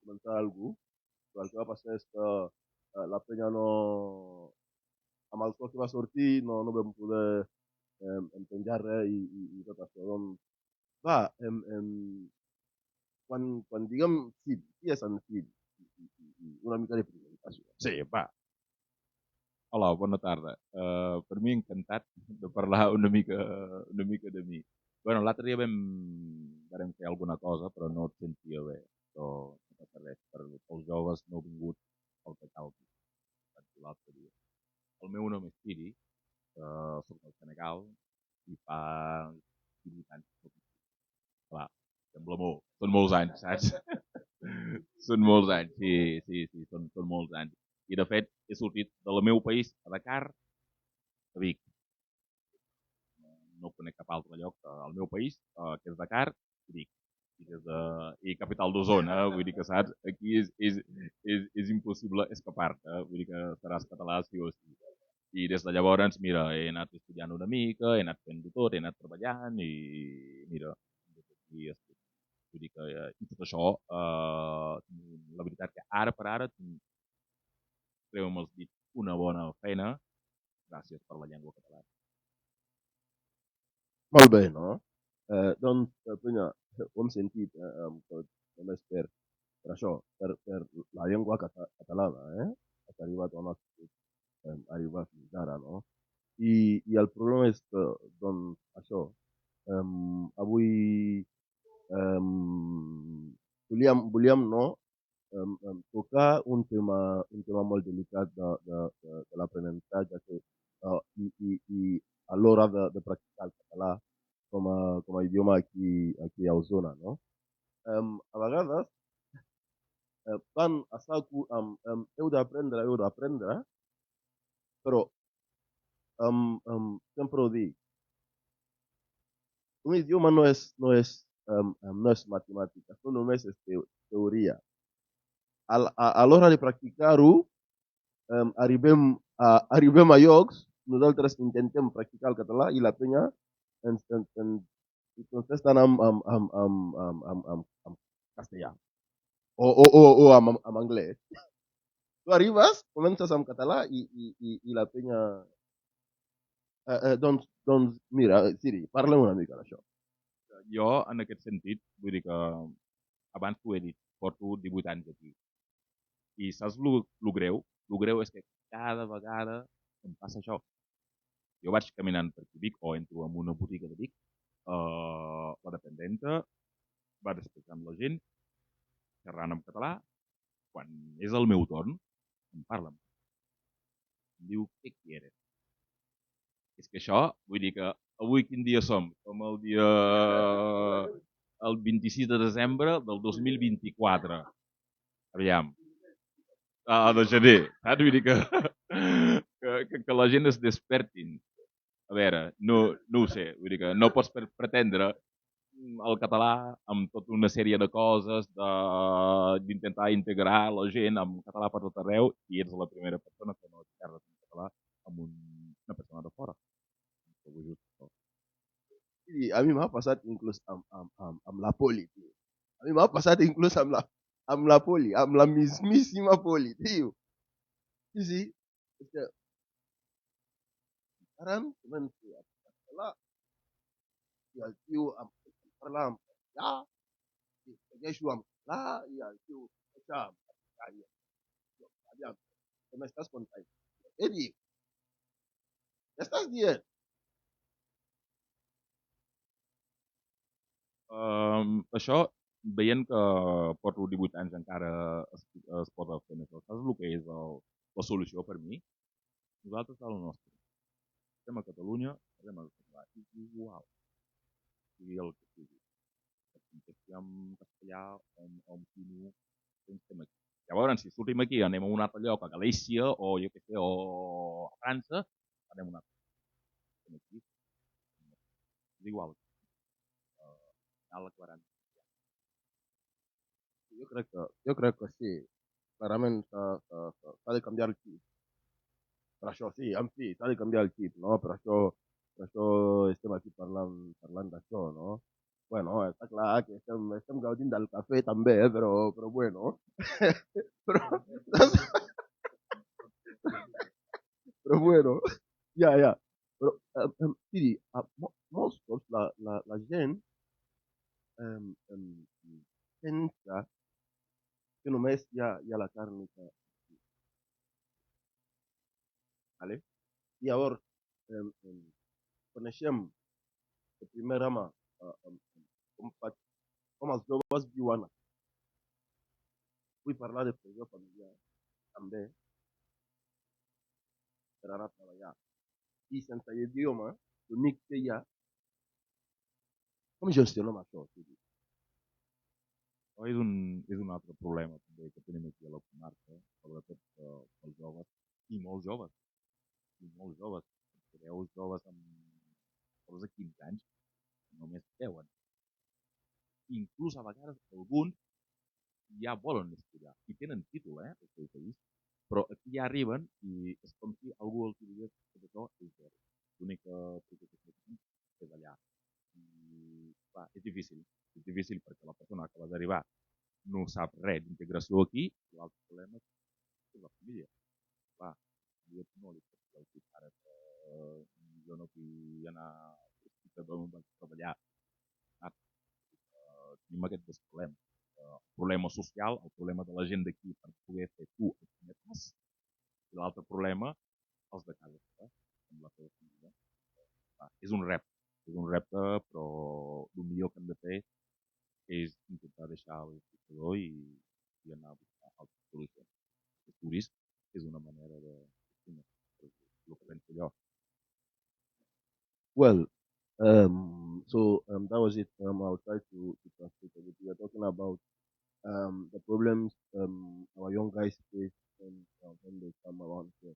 comentar alguna cosa. El que va passar és que la penya no, amb el so que va sortir no vam poder penjar res i tot això. Doncs, va, quan diguem sí, qui és en Cid? Una mica de presentació. Sí, va. Hola, bona tarda. Per mi encantat de parlar una mica de mi. Bueno, l'altre dia vam fer alguna cosa, però no et sentia bé. Però no passa res. Els joves no he vingut el que calgui. L'altre dia. El meu nom és Siri, soc del Senegal i fa 18 anys que soc aquí. Clar, sembla molt. Són molts anys, saps? Són molts anys, sí, són molts anys. I de fet, he sortit del meu país a Dakar, a Vic. No conec cap altre lloc al meu país, que és Dakar, i Vic. I capital d'Osona, vull dir que saps, aquí és impossible escapar-te, vull dir que seràs català sí o sí. I des de llavors, mira, he anat estudiant una mica, he anat fent de tot, he anat treballant i mira, i estic. Vull dir que i tot això, la veritat que ara per ara treu amb els dits una bona feina gràcies per la llengua catalana. Molt bé, no? Doncs, penya, ho hem sentit, només per això, per la llengua catalana, que ha arribat on ha arribat fins ara, no? I el problema és que, doncs, això, avui volíem no, tocar un tema molt delicat de l'aprenentatge i a l'hora de practicar el català com a idioma aquí a Osona, no? A vegades van a saco amb heu d'aprendre, però sempre ho dic, un idioma no és matemàtica, no només és teoria. A l'hora de practicar-ho, arribem a llocs, nosaltres intentem practicar el català i la penya ens contesten amb castellà o amb anglès. Tu arribes, comences amb català i la penya... doncs, mira, Siri, parlem una mica d'això. Jo, en aquest sentit, vull dir que abans t'ho he dit, porto 18 anys aquí. I saps lo greu? Lo greu és que cada vegada em passa això. Jo vaig caminant per aquí Vic o entro en una botiga de Vic, la dependenta va despatxant la gent, xerrant en català, quan és el meu torn, em parla. Em diu, què quieres? És que això, vull dir que avui quin dia som? Som el dia... el 26 de desembre del 2024. Aviam. De gener, saps? Vull dir que la gent es despertin. A veure, no ho sé, vull dir que no pots pretendre el català amb tota una sèrie de coses, d'intentar integrar la gent amb català per tot arreu, i ets la primera persona que no xerres en català amb una persona de fora. I a mi m'ha passat inclús amb la poli, tio. A mi m'ha passat inclús amb la poli, amb la mismíssima poli, tio. Sí, sí. És que ara començo a parlar i el tio em parla en català, i segueixo amb català, i el tio deixa en castellà. Aviam, què m'estàs contant? Què dic? Què estàs dient? Això, veient que porto 18 anys encara es pot fer més. Saps el que és la solució per mi? Nosaltres a la nostra. Estem a Catalunya, parlem el català. És igual. Sigui el que sigui. Si en castellà o en xino, estem aquí. Llavors, si sortim aquí, anem a un altre lloc, a Galícia, o jo què sé, o a França, anem a un altre. Estem aquí. És igual. Cal aclarar. Jo crec que sí. Clarament s'ha de canviar el xip. Per això sí, en fi, s'ha de canviar el xip, no? Per això estem aquí parlant d'això, no? Bueno, està clar que estem gaudint del cafè també, però bueno. però, però bueno, ja. Però, Siri, molts cops la gent pensa que només hi ha la càrnica, vale? I llavors coneixem de primera mà com, com els joves viuen. Vull parlar de pressió familiar també per anar a treballar. I sense idioma, l'únic que hi ha, com gestionem això? Això és un altre problema també que tenim aquí a la comarca, sobretot pels joves, i molts joves, i molts joves. Veus joves amb de 15 anys que només veuen. Inclús a vegades alguns ja volen estudiar i tenen títol, del seu país, però aquí ja arriben i és com si algú els digués que això és zero. L'única preocupació que tenen és allà. I, clar, és difícil perquè la persona que va d'arribar no sap res d'integració aquí i l'altre problema és la família. Clar, jo no li puc dir al teu pare que jo no vull anar a treballar. Tenim aquests dos problemes. El problema social, el problema de la gent d'aquí per poder fer tu el primer pas, i l'altre problema, els de casa seva, amb la teva família. És un repte, però el millor que hem de fer és intentar deixar el dictador i anar a buscar altres solucions. El turisme és una manera de... el que penso jo. Well, that was it. I'll try to translate a bit. We are talking about the problems our young guys face when they come around here.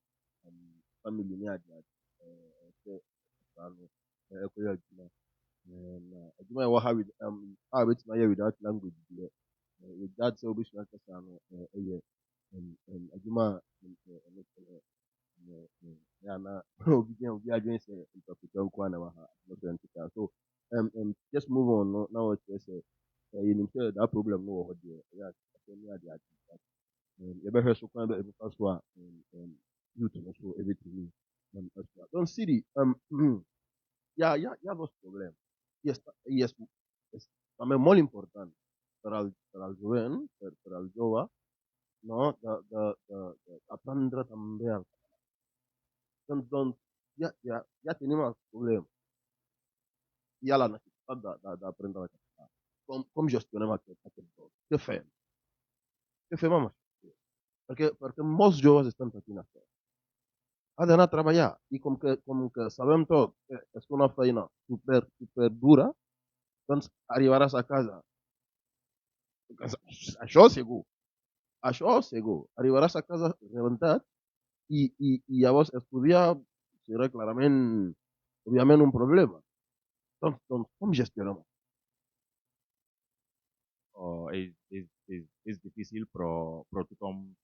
Family near that. Ajuma wa ha bit my without language. With that, so we should understand. Ajuma yana obi adwene sɛ mpapita nko a na waha no ntika so just move on no na wɔkyerɛ sɛ yɛnim sɛ that problem no wɔ hɔ deɛ ɛyɛ asɛ ne ade ade yɛbɛhwɛ so kwan bɛfa so a youth no so ɛbɛtumi ɛsoa don Siri ya dos problem y es también molt important per al jovent per al jove no d'aprendre també el doncs ja tenim el problema. Hi ha la necessitat d'aprendre a català. Com gestionem aquest dos? Què fem? Què fem amb això? Perquè molts joves estan patint això. Ha d'anar a treballar i com que sabem tot que és una feina super dura, doncs arribaràs a casa. Això segur. Això segur. Arribaràs a casa rebentat i llavors estudiar serà clarament, òbviament, un problema. Doncs com gestionem? És difícil, però tothom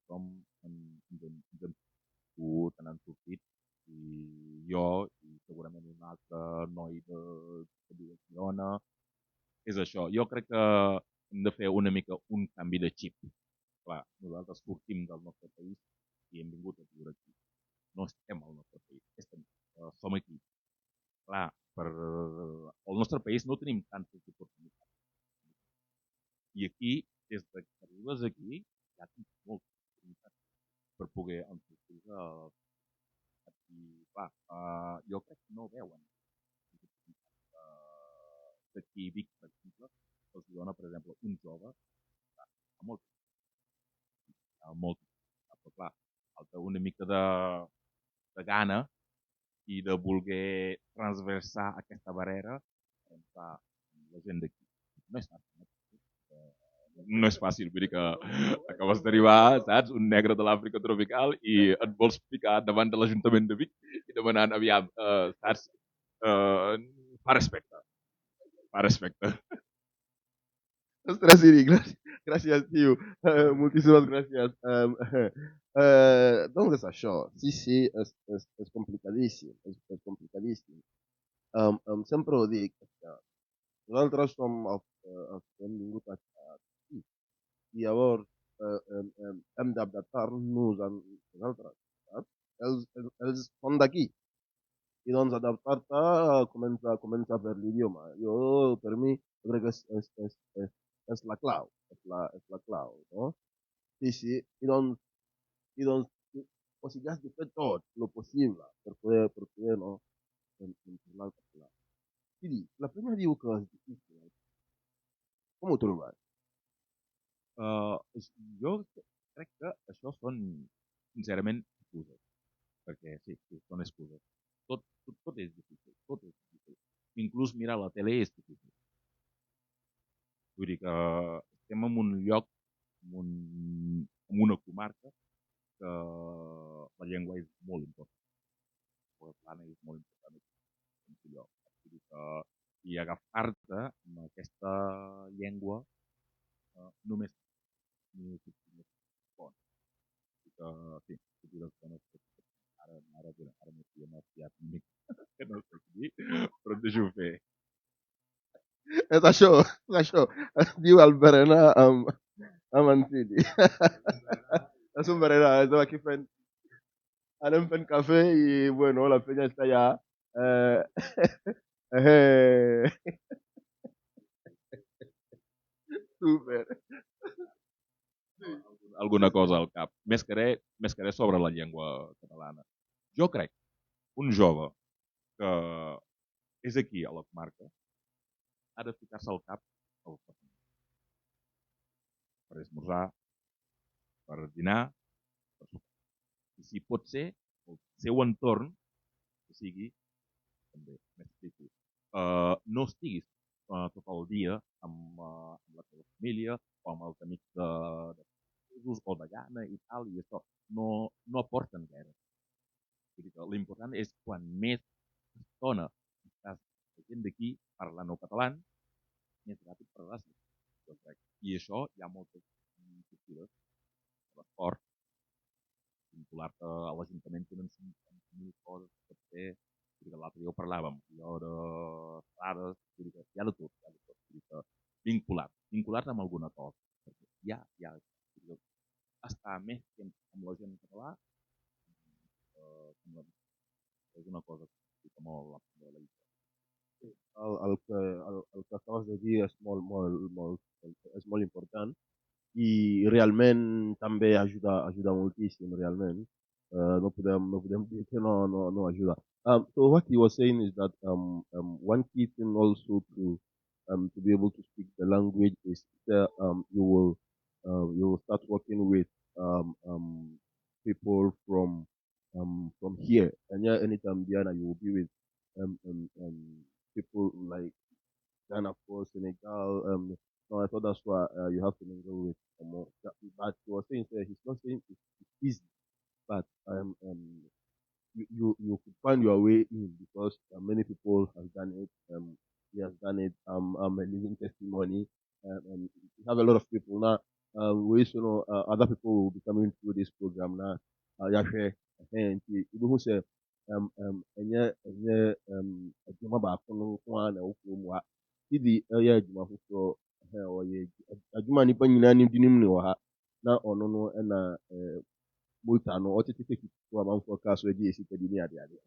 n'han sortit. I jo, i segurament un altre noi que viu a Girona, és això. Jo crec que hem de fer una mica un canvi de xip. Clar, nosaltres sortim del nostre país i hem vingut a viure aquí. No estem al nostre país, som aquí. Clar, al nostre país no tenim tantes oportunitats. I aquí, des que arribes aquí, ja tens moltes oportunitats per poder enfortir-te aquí. Clar, jo crec que no veuen d'aquí Vic, per exemple, els dona, per exemple, un jove a molt, però clar, falta una mica de gana i de voler transversar aquesta barrera entre la gent d'aquí. No és fàcil, no és fàcil, vull dir que acabes d'arribar, saps, un negre de l'Àfrica tropical i et vols ficar davant de l'Ajuntament de Vic i demanant, aviam, saps, fa respecte. Ostras, Siri, gracias, tío. Muchísimas gracias. ¿Dónde está això? Sí, és complicadíssim. És complicadíssim. Sempre ho dic, Nosaltres som els que hem vingut aquí. I llavors hem d'adaptar-nos a nosaltres, saps? Ells són d'aquí. I doncs adaptar-te comença per l'idioma. Jo, per mi, jo crec que és la clau, és la clau, no? Sí, sí. I doncs, o sigui, has de fer tot el possible per poder no, parlar el català. I la prima diu que és difícil. Com ho trobes? Uh, jo crec que això són, sincerament, excuses. Perquè sí, sí, són excuses. Tot és difícil, tot és difícil. Inclús mirar la tele és difícil. Vull dir que estem en un lloc, en una comarca, que la llengua és molt important. La plana és molt important en aquest lloc. Vull dir que, i agafar-te amb aquesta llengua només ni bon. Que sí, que dius que no sé, ara m'he fiat una mica, que no sé què dir, però et deixo fer. És això. Es diu el berenar amb en Cidi. És un berenar, estem aquí anem fent cafè i, bueno, la penya està allà. Eh, super. Alguna cosa al cap. Més que res sobre la llengua catalana. Jo crec un jove que és aquí, a la comarca, ha de ficar-se al cap el per esmorzar, per dinar, per sopar. I si pot ser, el seu entorn que sigui també més difícil. No estiguis tot el dia amb la teva família o amb els amics de països o de gana i tal, i això no aporten gaire. L'important és quan més estona estàs la gent d'aquí parlant el català, més ràpid parlaràs. Jo crec. I això hi ha moltes cultures de l'esport, vincular-te a l'Ajuntament tenen 50.000 coses per fer. L'altre dia ho parlàvem, allò de dades, hi ha de tot, hi ha de tot. Vincular-te amb alguna cosa. Perquè estar més temps amb la gent en català és una cosa que molt la vida. El que acabes de dir és molt important i realment també ajuda moltíssim, realment. No podem dir que no ajuda. So what he was saying is that one key thing also to be able to speak the language is that you will start working with people from here. And yeah, anytime Diana, you will be with people like Ghana, of course, Senegal. No, I thought that's why you have to mingle with more. But he was saying, he's not saying it's easy, but you could find your way in because many people have done it. He has done it. I'm a living testimony. We have a lot of people now. We also know other people will be coming through this program now. Yahweh, people who say, adwuma baako no nko ara na ɛwɔ kurom ha. Idi ɛyɛ adwuma foforɔ, ɔyɛ adwuma a nipa nyinaa nim de nim ne wɔ ha. Na ɔno no ɛna mota no ɔtete take so amanfoɔ kaa so agye sika di ne ade ade.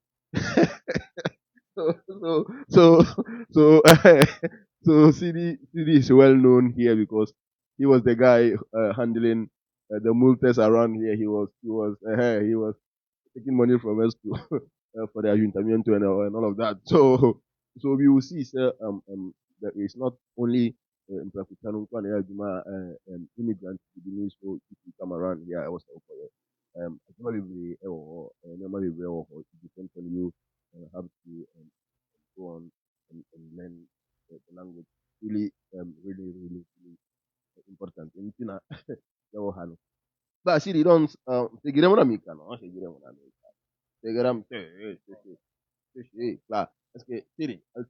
So CD is well known here because he was the guy handling the multis around here. He was taking money from us to for the ayuntamiento and all of that. So we will see, sir, that it's not only immigrants so if you come around here, I was for you. Normally it depends on you how to go on and learn the language. Really important. Yawo hano. Ba siri don seguiremo un'amica, no? Seguiremo un'amica. Seguiremo sì, claro. Es que Siri, al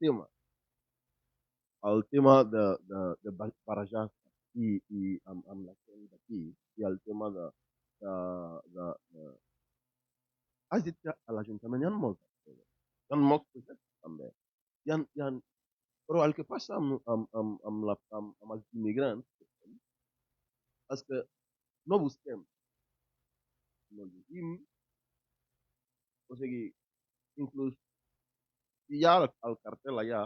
tema de barajar i amb la gent d'aquí i el tema de has dit que a l'Ajuntament hi ha moltes coses. Hi ha molts projectes també. Hi ha Però el que passa amb els immigrants és que no busquem, no llegim, o sigui, inclús si hi ha el cartel allà,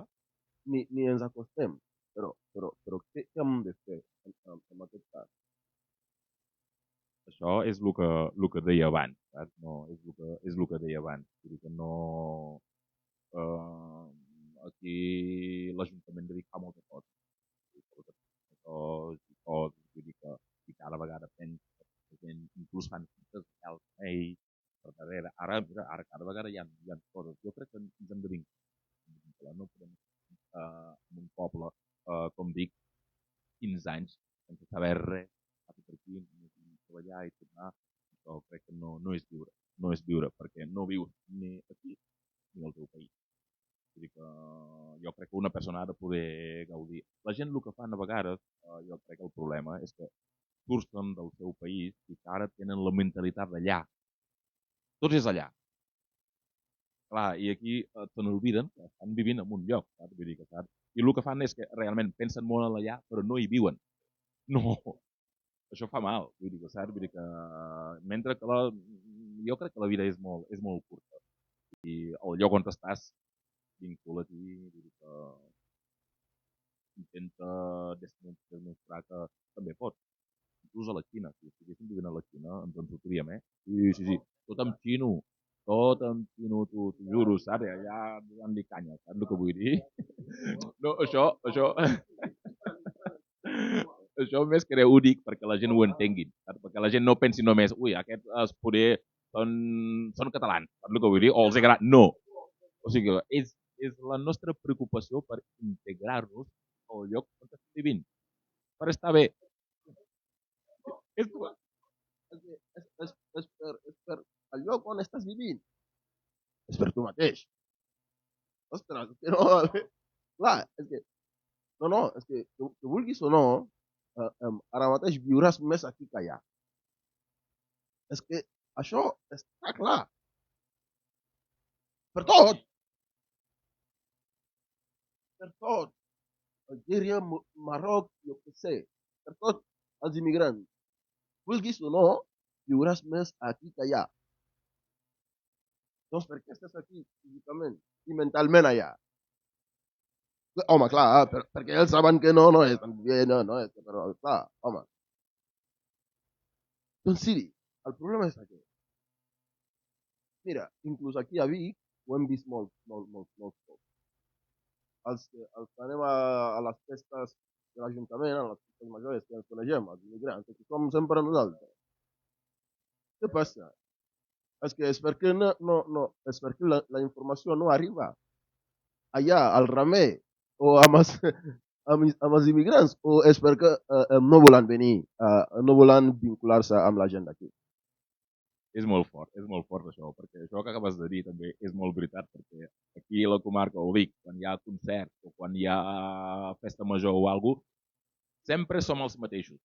ni ens acostem. Però què hem de fer en aquest cas? Això és el que deia abans, saps? No, és el que deia abans. Vull dir que no... Eh, aquí l'Ajuntament de Vic fa moltes coses. Vull dir que i cada vegada pensa que la gent inclús fan cites al mail per darrere. Ara cada vegada hi ha coses. Jo crec que ens hem de vincular. No podem en un poble, com dic, 15 anys sense saber res, cap per aquí, treballar i tornar. Això crec que no és viure. No és viure, perquè no vius ni aquí ni al teu país. Vull dir que jo crec que una persona ha de poder gaudir. La gent el que fan a vegades, jo crec que el problema és que surten del seu país i que ara tenen la mentalitat d'allà. Tot és allà. Clar, i aquí se n'olviden que estan vivint en un lloc, saps? Vull dir que, saps? I el que fan és que realment pensen molt en allà, però no hi viuen. No, això fa mal, vull dir que, saps? Vull dir que mentre que jo crec que la vida és molt curta. I el lloc on estàs, vincula-t'hi, vull dir que intenta demostrar que també pots. Inclús a la Xina, si estiguéssim vivint a la Xina, ens en sortiríem, eh? Sí. Tot amb xino, t'ho juro, saps? Allà donant-li canya, saps el que vull dir? No, això més que era únic perquè la gent ho entengui, saps? Perquè la gent no pensi només, ui, aquests poder són catalans, saps el que vull dir? O els agrada. No. O sigui, és la nostra preocupació per integrar-nos al lloc on estem vivint, per estar bé. És, És per el lloc on estàs vivint. És per tu mateix. Ostres, és que no... Clar, és que... No, és que vulguis o no, ara mateix viuràs més aquí que allà. És que això està clar. Per tot. Per tot. Algèria, Marroc, jo què sé. Per tot els immigrants. Vulguis o no, viuràs més aquí que allà. Doncs per què estàs aquí físicament i mentalment allà? Home, clar, perquè ells saben que no és tan bé, no és, però clar, home. Doncs sí, el problema és aquest. Mira, inclús aquí a Vic ho hem vist molt poc. Els que anem a les festes de l'Ajuntament, a les festes majors que ens coneixem, els immigrants, que som sempre nosaltres. Què passa? És perquè és perquè la informació no arriba allà al ramer o amb els immigrants o és perquè no volen venir, no volen vincular-se amb la gent d'aquí. és molt fort això, perquè això que acabes de dir també és molt veritat, perquè aquí a la comarca, o Vic, quan hi ha concert o quan hi ha festa major o alguna cosa, sempre som els mateixos.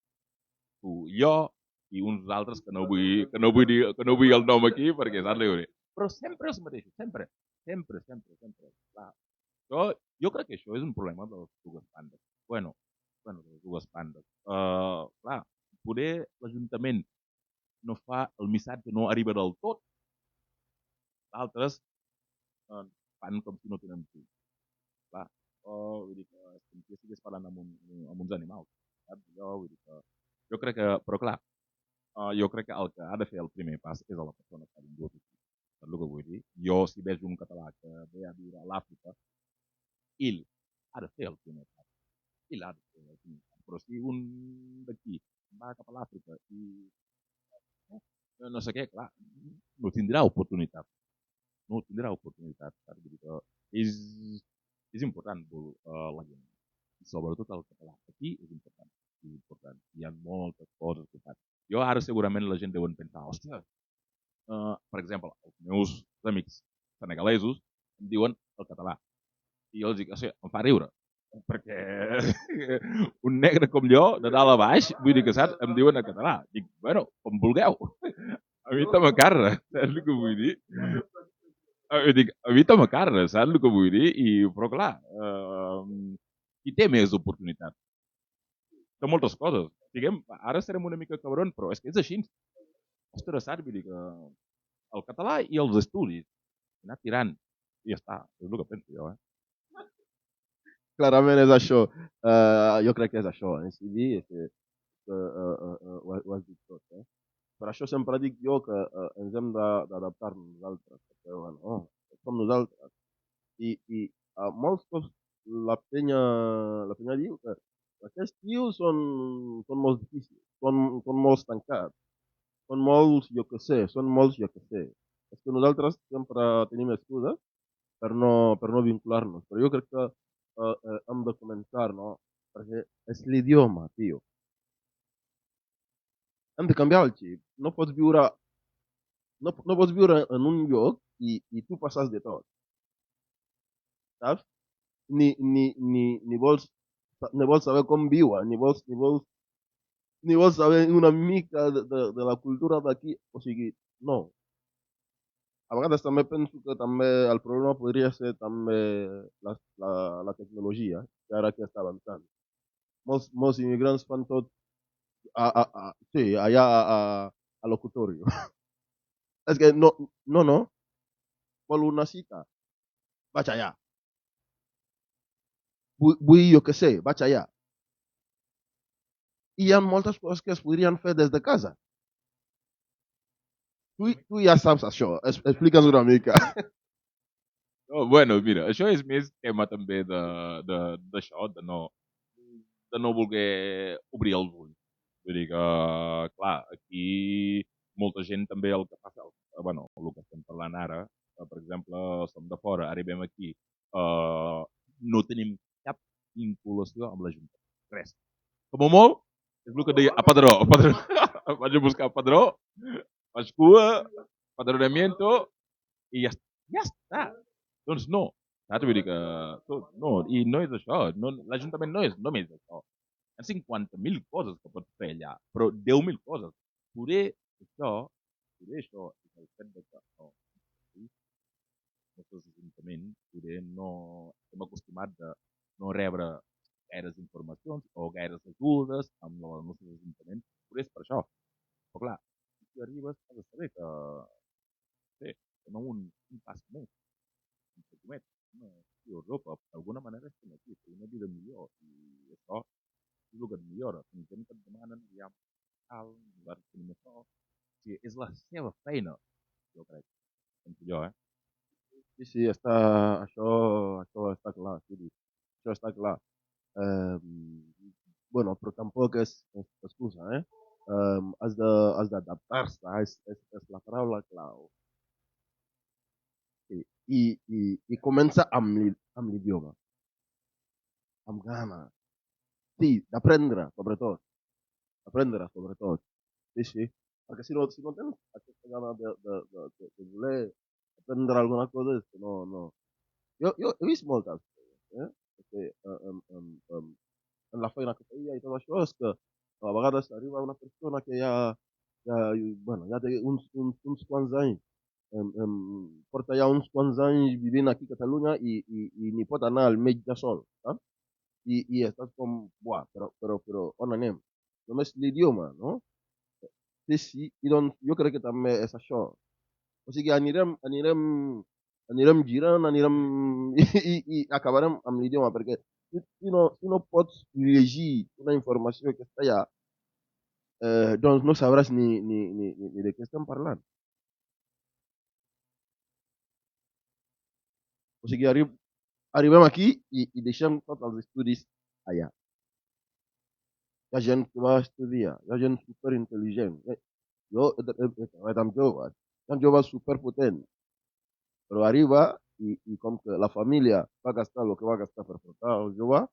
Tu, jo i uns altres que no vull el nom aquí perquè saps li però sempre els mateixos, sempre. Clar. Jo crec que això és un problema de les dues bandes. Bueno, de les dues bandes. Clar, poder l'Ajuntament no fa, el missatge no arriba del tot, d'altres fan com si no tenen fills. Clar, vull dir que és com si estigués parlant amb uns animals. Saps? Jo crec que, però clar, jo crec que el que ha de fer el primer pas és a la persona que ha vingut aquí. Saps el que vull dir? Jo, si veig un català que ve a viure a l'Àfrica, ell ha de fer el primer pas. Ell ha de fer el primer pas. Però si un d'aquí va cap a l'Àfrica i no sé què, clar, no tindrà oportunitat. No tindrà oportunitat. Saps? Vull dir que és important la gent. I sobretot el català. Aquí és important. És important. Hi ha moltes coses que fan. Jo ara segurament la gent deuen pensar, hòstia, per exemple, els meus amics senegalesos em diuen el català. I jo els dic, em fa riure, perquè un negre com jo, de dalt a baix, vull dir que saps, em diuen en català. Dic, bueno, com vulgueu. A mi te m'acarra, saps el que vull dir? Dic, evita macarra, saps el que vull dir? Però clar, qui té més oportunitats? De moltes coses. Diguem, ara serem una mica cabrons, però és que és així. Ostres, saps? Vull dir que el català i els estudis, anar tirant, i ja està, és el que penso jo, eh? Clarament és això. Jo crec que és això. Incidir, ho has dit tot. Per això sempre dic jo que ens hem d'adaptar-nos nosaltres, perquè bueno, som nosaltres. I molts cops la penya diu que aquests tios són molt difícils, són molt tancats, són molts, jo què sé, són molts, jo què sé. És que nosaltres sempre tenim excuses per no vincular-nos, però jo crec que hem de començar, no? Perquè és l'idioma, tio. Hem de canviar el xip. No pots viure en un lloc i tu passes de tot, saps? Ni vols saber com viuen, ni vols saber una mica de la cultura d'aquí. O sigui, no. A vegades també penso que també el problema podria ser també la tecnologia, que ara que està avançant. Molts immigrants fan tot sí, allà a locutorio. És que no, vol una cita, vaig allà. Vull jo què sé, vaig allà. I hi ha moltes coses que es podrien fer des de casa. Tu ja saps això, explica'ns una mica. No, bueno, mira, això és més tema també d'això, de no voler obrir els ulls. Vull dir que, clar, aquí molta gent també el que fa, bueno, el que estem parlant ara, per exemple, som de fora, arribem aquí, no tenim cap vinculació amb l'Ajuntament. Res. Com a molt, és el que deia, a padró, a padró. Vaig a buscar padró, faig cua, padronamiento, i ja està. Doncs no. Saps? Vull dir que no, i no és això. No, L'Ajuntament no és només això. Hi ha 50.000 coses que pots fer allà, però 10.000 coses. Poder això, poder això, és el fet de que no, sí, nostres ajuntaments poder no estem acostumats a no rebre gaires informacions o gaires ajudes amb els nostres ajuntaments. Poder és per això. Però clar, si arribes has de saber que, bé, que no un pas més, entre cometes, no, sí, Europa, d'alguna manera estem aquí, fer una vida millor i això és el que et millora. Quan gent que et demanen, ja cal, nosaltres tenim això. O sigui, és la seva feina, jo crec, penso jo, eh? Sí, sí, això està clar, sí, això està clar. Eh, bueno, però tampoc és excusa, eh? Has d'adaptar-se, és la paraula clau. Sí. I comença amb l'idioma, amb ganes. Sí, d'aprendre, sobretot. Sí, sí. Perquè si no tens aquesta gana de voler aprendre alguna cosa, és que no. Jo he vist moltes coses, perquè, en la feina que feia i tot això, és que a vegades arriba una persona que bueno, ja té uns quants anys, porta ja uns quants anys vivint aquí a Catalunya i ni pot anar al metge sol, saps? I estàs com, buah, però on anem? Només l'idioma, no? Sí, sí, i doncs jo crec que també és això. O sigui, anirem girant, i acabarem amb l'idioma, perquè si no pots llegir una informació que està allà, doncs no sabràs ni de què estem parlant. O sigui, arribem aquí i deixem tots els estudis allà. Hi ha gent que va estudiar, hi ha gent superintel·ligent. Jo he treballat amb joves, hi ha joves superpotents, però arriba com que la família va gastar el que va gastar per portar el jove,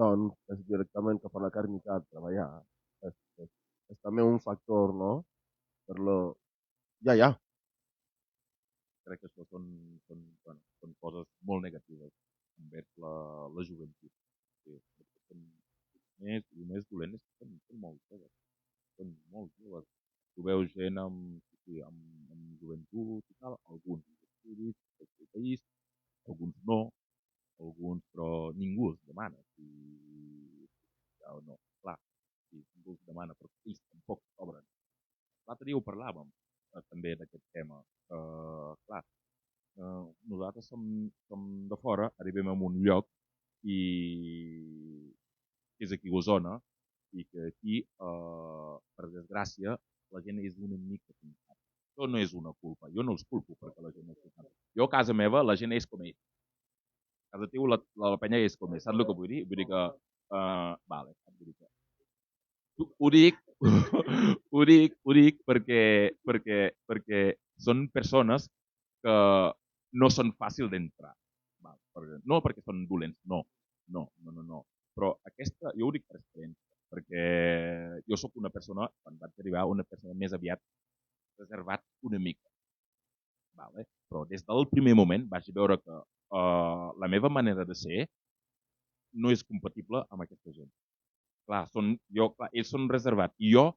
doncs és directament cap a la càrnica a treballar. És, és, és també un factor, no? Per lo... Ja. Crec que això bueno, són coses molt negatives envers la joventut. Sí, són el més dolent és que són molt joves. Són molt joves. Tu veus gent amb joventut i tal, alguns estudis, setmana, però ells tampoc cobren. L'altre dia ho parlàvem, també d'aquest tema. Clar, nosaltres som de fora, arribem a un lloc i que és aquí a Osona, i que aquí, per desgràcia, la gent és una mica pintada. Això no és una culpa, jo no els culpo perquè la gent és pintada. Jo a casa meva la gent és com és. A casa teu la penya és com és, saps el que vull dir? Vull dir que, vale, vull dir que ho dic, ho dic perquè són persones que no són fàcils d'entrar. No perquè són dolents, no. Però aquesta, jo ho dic per experiència, perquè jo sóc una persona, quan vaig arribar, una persona més aviat reservat una mica. Vale? Però des del primer moment vaig veure que la meva manera de ser no és compatible amb aquesta gent. Clar, ells són reservats. I jo,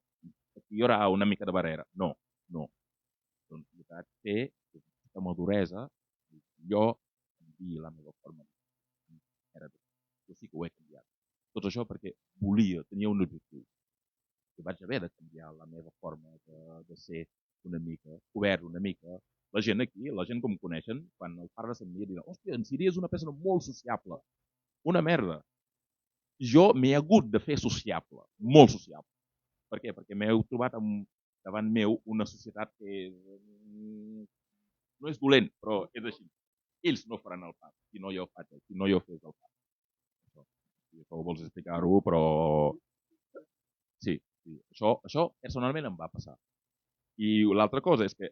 aquí hi haurà una mica de barrera. No. Doncs veritat, té aquesta maduresa. Jo canvio la meva forma de ser. Jo sí que ho he canviat. Tot això perquè tenia un objectiu. I vaig haver de canviar la meva forma de ser una mica, obert una mica. La gent aquí, la gent que em coneixen, quan el parles amb mi, diuen, hòstia, en Siri és una persona molt sociable. Una merda. Jo m'he hagut de fer sociable, molt sociable. Per què? Perquè m'he trobat davant meu una societat que no és dolent, però és així. Ells no faran el pas, si no jo faig, si no jo fes el pas. Això vols explicar-ho, però sí. Això personalment em va passar. I l'altra cosa és que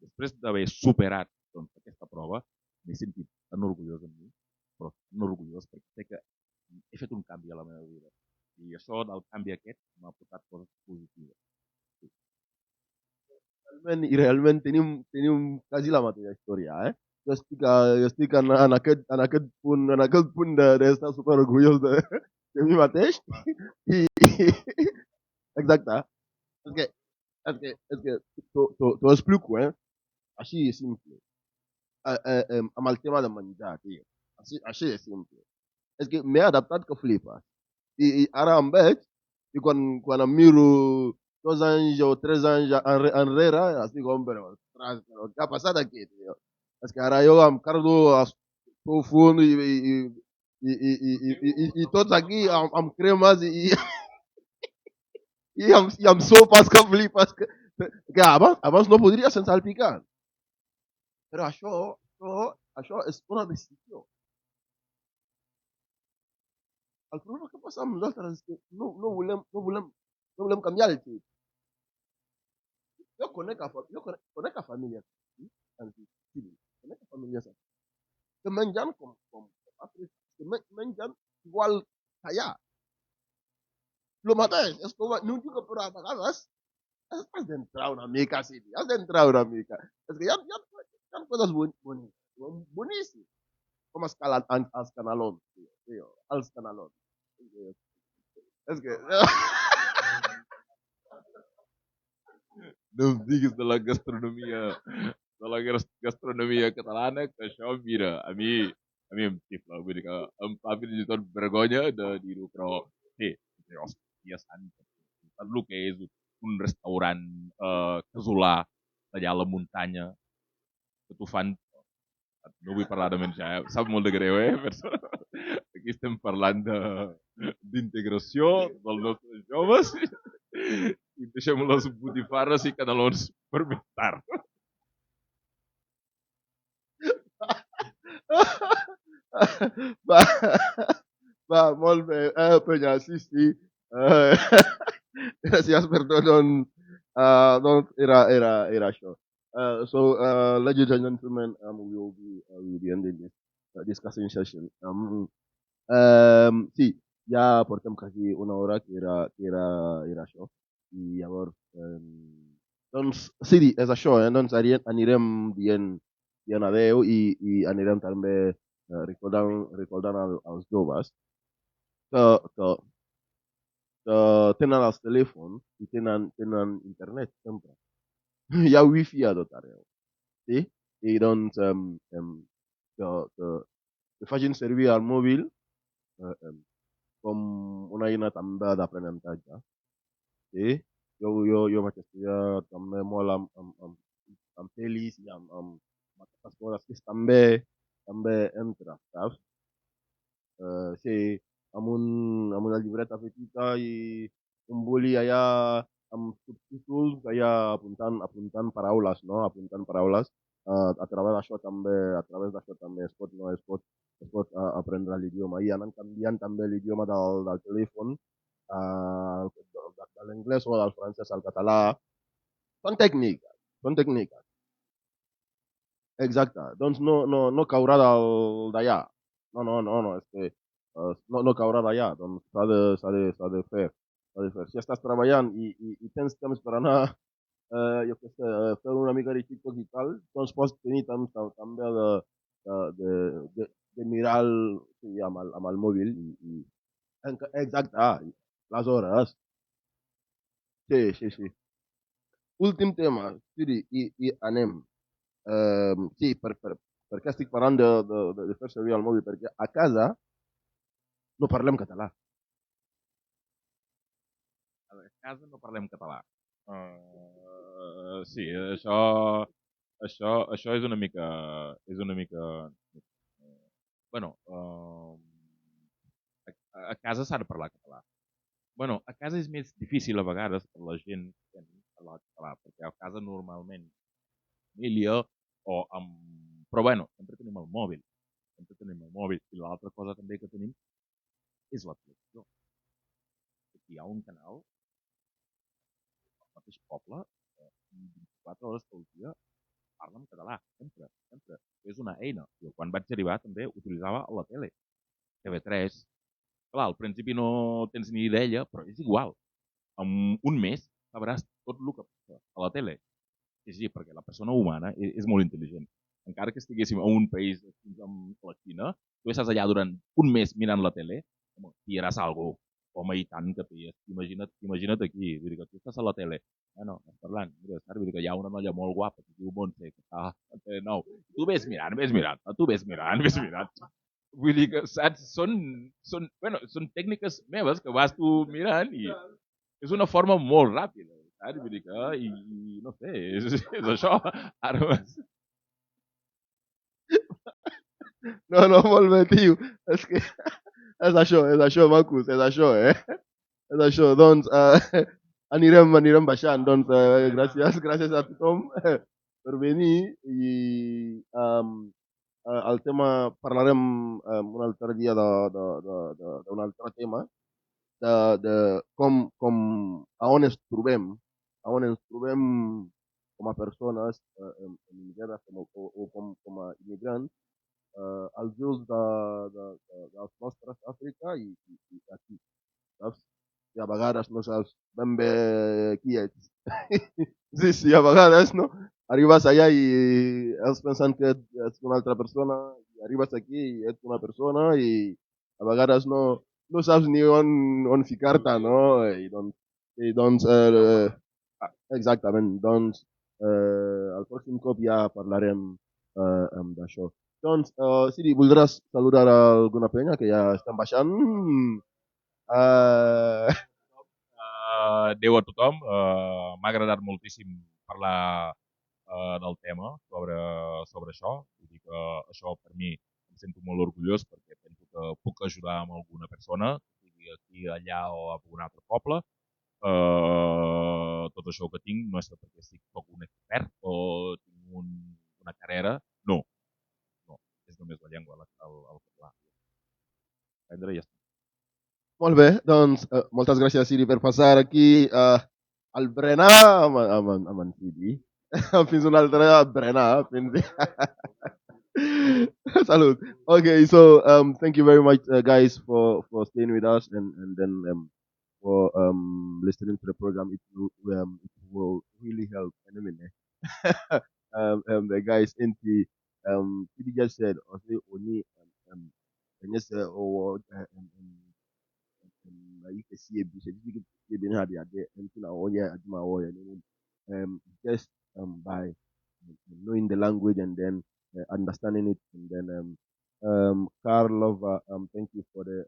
després d'haver superat aquesta prova, m'he sentit tan orgullós de mi, però tan orgullós perquè sé que he fet un canvi a la meva vida. I això del canvi aquest m'ha portat coses positives. Realment tenim quasi la mateixa història, eh? Jo estic en aquest punt d'estar super orgullós de mi mateix. I, exacte. És que t'ho explico, així de simple. Amb el tema de menjar, tio. Així de simple. És que m'he adaptat que flipes. I ara em veig, i quan em miro 2 anys o 3 anys enrere, estic com, però què ha passat aquí, tio? És que ara jo em cardo profund i tots aquí amb cremes i amb sopes que flipes. Que abans no podria sense el picant. Però això és una decisió. El problema que passa amb nosaltres és que no volem canviar el xip. Jo conec a famílies que mengen com àfrica, que mengen igual que allà. El mateix, és com, no dic que però a vegades has d'entrar una mica, sí, has d'entrar una mica. És que hi ha coses boníssimes, com els canelons, tio, els canelons. És que... No em diguis de la gastronomia catalana, que això, mira, a mi em xifla, vull dir que em fa fins i tot vergonya de dir-ho, però sí, hòstia santa, saps el que és un restaurant casolà allà a la muntanya, que t'ho fan, no vull parlar de menjar, sap molt de greu, Aquí estem parlant d'integració dels nostres joves i deixem les botifarres i canelons per més tard. Va, molt bé. Penya, sí. Gràcies per tot, doncs era això. Ladies and gentlemen, we will be ending this discussing session. Sí, ja portem quasi una hora que era això. I llavors, doncs, sí, és això, doncs anirem dient adeu i anirem també recordant als joves que tenen els telèfons i tenen internet sempre. Hi ha wifi a tot arreu. Sí? I doncs que facin servir el mòbil com una eina també d'aprenentatge. sí. Yo vaig estudiar també molt amb pel·lis i amb aquestes coses que també entra, saps? Sí, amb una llibreta petita i un boli allà amb subtítols allà apuntant paraules, no? Apuntant paraules. A través d'això també, es pot aprendre l'idioma. I anant canviant també l'idioma del telèfon, de l'anglès o del francès al català. Són tècniques, són tècniques. Exacte. Doncs no caurà d'allà. No, és que no caurà d'allà. Doncs s'ha de fer. S'ha de fer. Si estàs treballant i tens temps per anar, jo què sé, fer una mica de TikTok i tal, doncs pots tenir temps també de, de, de, de mirar sí, amb el mòbil. Exacte, les hores. Sí, sí, sí. Últim tema, Siri, i anem. Sí, per què estic parlant de fer servir el mòbil? Perquè a casa no parlem català. A casa no parlem català. Sí, això és una mica. Bueno, a casa s'ha de parlar català. Bueno, a casa és més difícil a vegades per la gent que parla català, perquè a casa normalment família o amb... Però bueno, sempre tenim el mòbil. Sempre tenim el mòbil. I l'altra cosa també que tenim és la televisió. Aquí hi ha un canal al mateix poble, 24 hores pel dia, parla en català, sempre, sempre. És una eina. Jo quan vaig arribar també utilitzava la tele, TV3. Clar, al principi no tens ni idea, però és igual. En un mes sabràs tot el que passa a la tele. Sí, perquè la persona humana és molt intel·ligent. Encara que estiguéssim a un país fins amb la Xina, tu estàs allà durant un mes mirant la tele, home, pillaràs alguna cosa. Home, i tant que pilles. Imagina't aquí, vull dir que tu estàs a la tele, estàs parlant, mira, saps? Vull dir que hi ha una noia molt guapa que diu Montse, que està a TV9. Tu ves mirant, tu ves mirant. Vull dir que, saps, són tècniques meves que vas tu mirant i és una forma molt ràpida, saps? Vull dir que, i no sé, és això. Ara, No, molt bé, tio. És que és això, macos, és això, eh? És això. Doncs anirem baixant. Doncs gràcies a tothom per venir i el tema parlarem un altre dia d'un altre tema de a on ens trobem, com a persones immigrades com a immigrants, els ulls dels nostres Àfrica i aquí, saps? I a vegades no saps ben bé qui ets. Sí, sí, a vegades, no? Arribes allà i els pensant que ets una altra persona, i arribes aquí i ets una persona i a vegades no saps ni on ficar-te, no? I doncs exactament, doncs el pròxim cop ja parlarem d'això. Doncs, Siri, voldràs saludar a alguna penya que ja estan baixant? adeu a tothom. M'ha agradat moltíssim parlar del tema sobre això. Vull dir que això per mi em sento molt orgullós perquè penso que puc ajudar amb alguna persona, sigui aquí, allà o a un altre poble. Tot això que tinc no és perquè soc un expert o tinc una carrera. No, no. És només la llengua, el català. Aprendre i ja està. Molt bé, doncs moltes gràcies, Siri, per passar aquí al berenar amb en Siri. Fins un altre berenar. Salud. Okay, so thank you very much, guys, for staying with us and then for listening to the program. It will really help. I mean, the guys in the Siri just said, Oni, and yes, ayika CAB certificate CAB na had there anything I want adwuma awɔ just by knowing the language and then understanding it and then Carl Lover thank you for the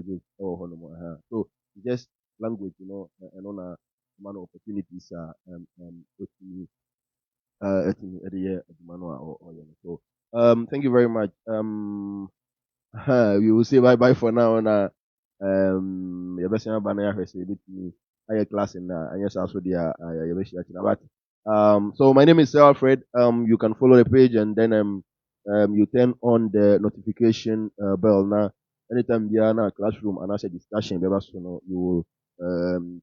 gift. Oh, so just language, and on opportunities with me at the year or so thank you very much we will say bye bye for now na your best number na yahweh say bit me higher class in I guess also the your best but so my name is Sir Alfred you can follow the page and then you turn on the notification bell now anytime we are in a classroom and as a discussion you will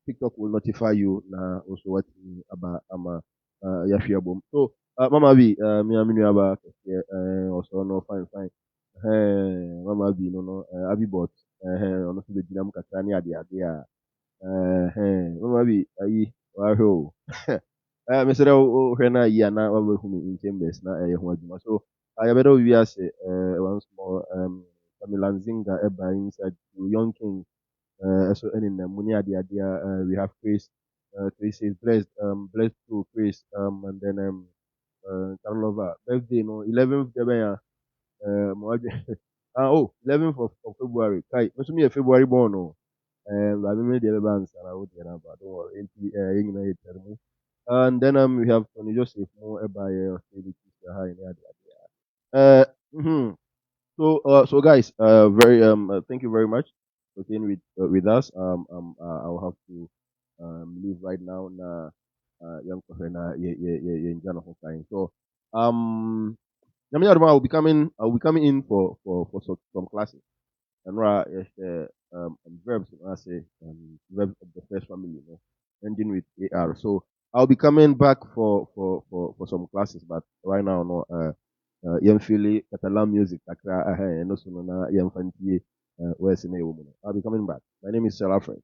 TikTok will notify you na also what about Yahweh boom so Mama B me aminu aba also no fine Mama B no Abibot ono so begyina mu kakra ne ade a Mama B ayi wahwɛ o mesrɛ wo hwɛ no ayi a na wabɛhu me in chambers na ɛyɛ ho adwuma so yɛbɛdɛ wo wiase once more Pamela Nzinga ɛba inside to Young King so any money ade we have Chris Chris is blessed to Chris and then Carlova birthday no 11th oh 11th of February kai me so me February born no I mean the events and I would get about don't worry and then we have Tony Joseph more by high so guys very thank you very much for staying with us I'll have to leave right now na young na ye njana ho kan so Nyame Adom, I'll be coming in for some classes. And verbs I say verbs of the first family, ending with AR. So I'll be coming back for some classes, but right now no Yemfili Catalan music takra and also na Yemfanti where's in a woman. I'll be coming back. My name is Sir Alfred.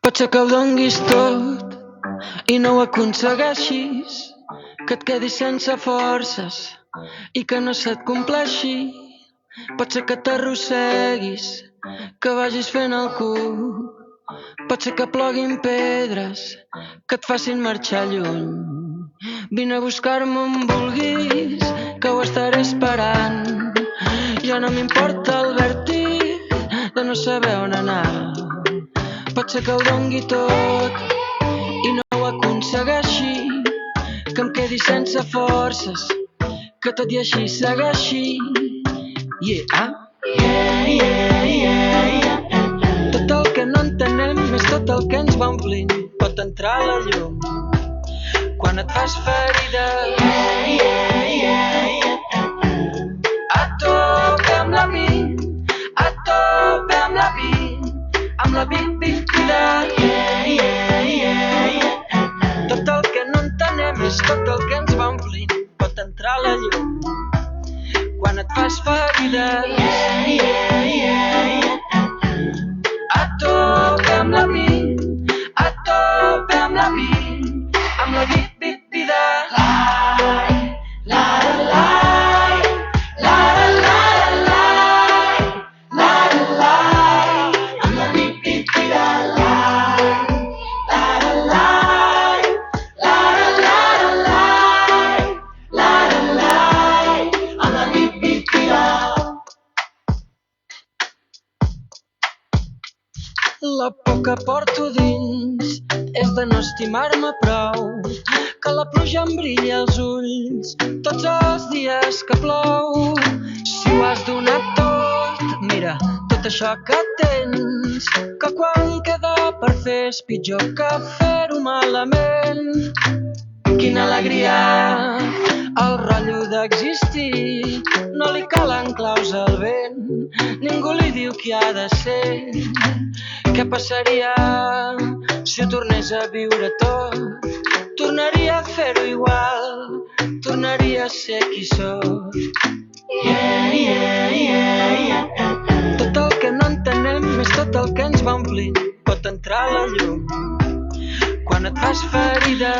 Potser que ho donguis tot i no ho aconsegueixis, que et quedis sense forces i que no se't compleixi. Potser que t'arrosseguis, que vagis fent el cul. Potser que ploguin pedres, que et facin marxar lluny. Vine a buscar-me on vulguis, que ho estaré esperant. Ja no m'importa el vèrtig de no saber on anar. Potser que ho dongui tot i no ho aconsegueixi, que em quedi sense forces, que tot i així segueixi. Tot el que no entenem és tot el que ens va omplint. Pot entrar la llum quan et fas ferida. A tope amb la vida, a tope amb la vida, amb la vida. Tot el que no entenem és tot el que ens va omplint. Pot entrar la llum quan et fas ferida. A tope amb la vida, a tope amb la vida, amb la vida. La por que porto dins és de no estimar-me prou, que la pluja em brilla als ulls tots els dies que plou. Si ho has donat tot, mira, tot això que tens, que quan queda per fer és pitjor que fer-ho malament. Quina alegria, el rotllo d'existir, no li calen claus al vent, ningú li diu qui ha de ser. Què passaria si ho tornés a viure tot? Tornaria a fer-ho igual, tornaria a ser qui sóc. Tot el que no entenem és tot el que ens va omplint. pot entrar la llum. Quan et fas ferida,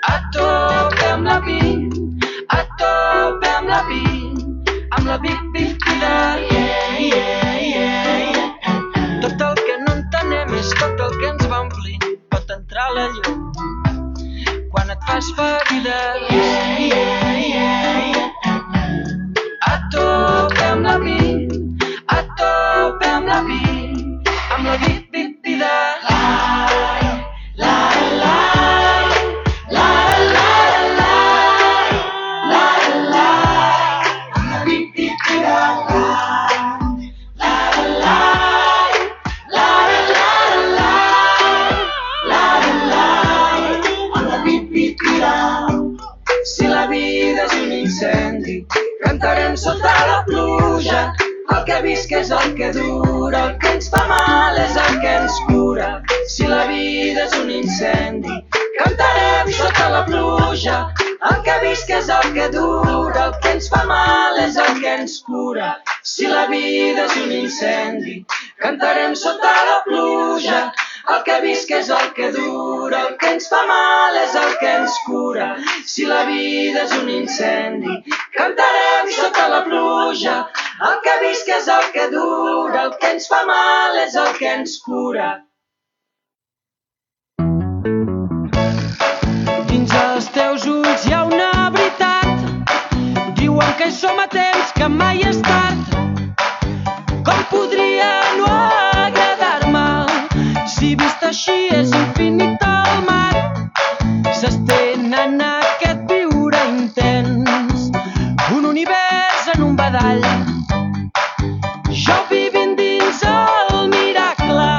a tope amb la pit, a tope amb la pit, amb la pit-pit-pida. Tot el que no entenem és tot el que ens va omplint, pot entrar la llum. Quan et fas ferida, a tope amb la pit, a tope amb la pit, amb la pit-pit-pida. Si la vida és un incendi, cantarem sota la pluja. El que visc és el que dura, el que ens fa mal és el que ens cura. Si la vida és un incendi, cantarem sota la pluja. El que visc és el que dura, el que ens fa mal és el que ens cura. Si la vida és un incendi, cantarem sota la pluja. El que visc és el que dura, el que ens fa mal és el que ens cura. Si la vida és un incendi, cantarem sota la pluja. El que visc és el que dura, el que ens fa mal és el que ens cura. Dins els teus ulls hi ha una veritat. Diuen que hi som a temps, que mai és tard. Com podria no agradar-me si vist així és infinit el mar? S'estén en aquest viure intens, un univers en un badall. Jo vivint dins el miracle,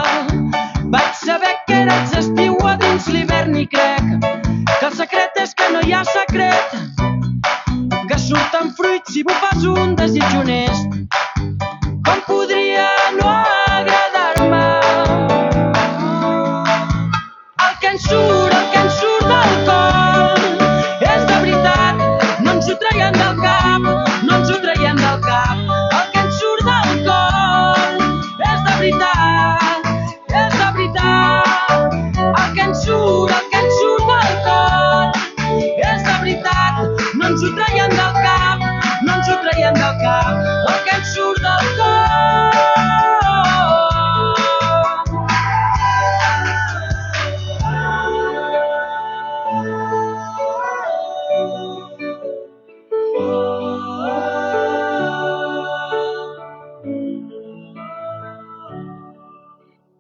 vaig saber que eres estiu a dins l'hivern i crec que el secret és que no hi ha secret, que surten fruits si bufes un desig honest. Com podria no agradar-me el que ens surt del cor? És de veritat, no ens ho traiem del cap, no ens ho traiem del cap. El que ens surt del cor és de veritat, és de veritat. El que ens surt del cor és de veritat, no ens ho traiem del cap, no ens ho traiem del cap. El que ens surt del cor.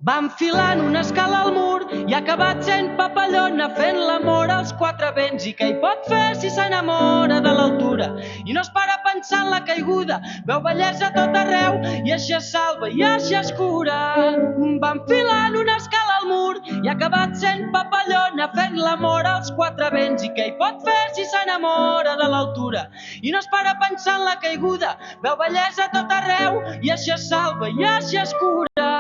Va enfilant una escala al mur i ha acabat sent papallona fent l'amor als quatre vents. I què hi pot fer si s'enamora de l'altura i no es para a pensar en la caiguda? Veu bellesa a tot arreu i així es salva i així es cura. Va enfilant una escala al mur i ha acabat sent papallona fent l'amor als quatre vents. I què hi pot fer si s'enamora de l'altura i no es para a pensar en la caiguda? Veu bellesa a tot arreu i així es salva i així es cura.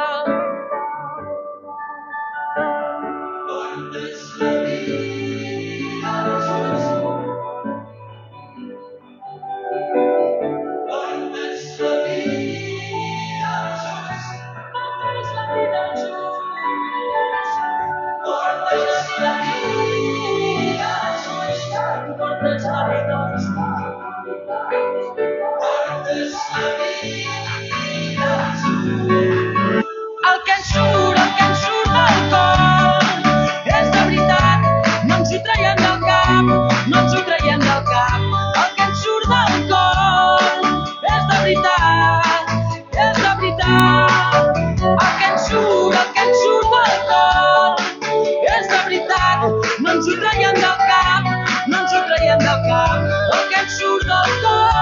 El que ens surt del cor és de veritat, no ens ho traiem del cap, no ens ho traiem del cap. El que ens surt del cor és de veritat, és de veritat. El que ens surt del cor és de veritat, no ens ho traiem del cap, no ens ho traiem del cap. El que ens surt del cor.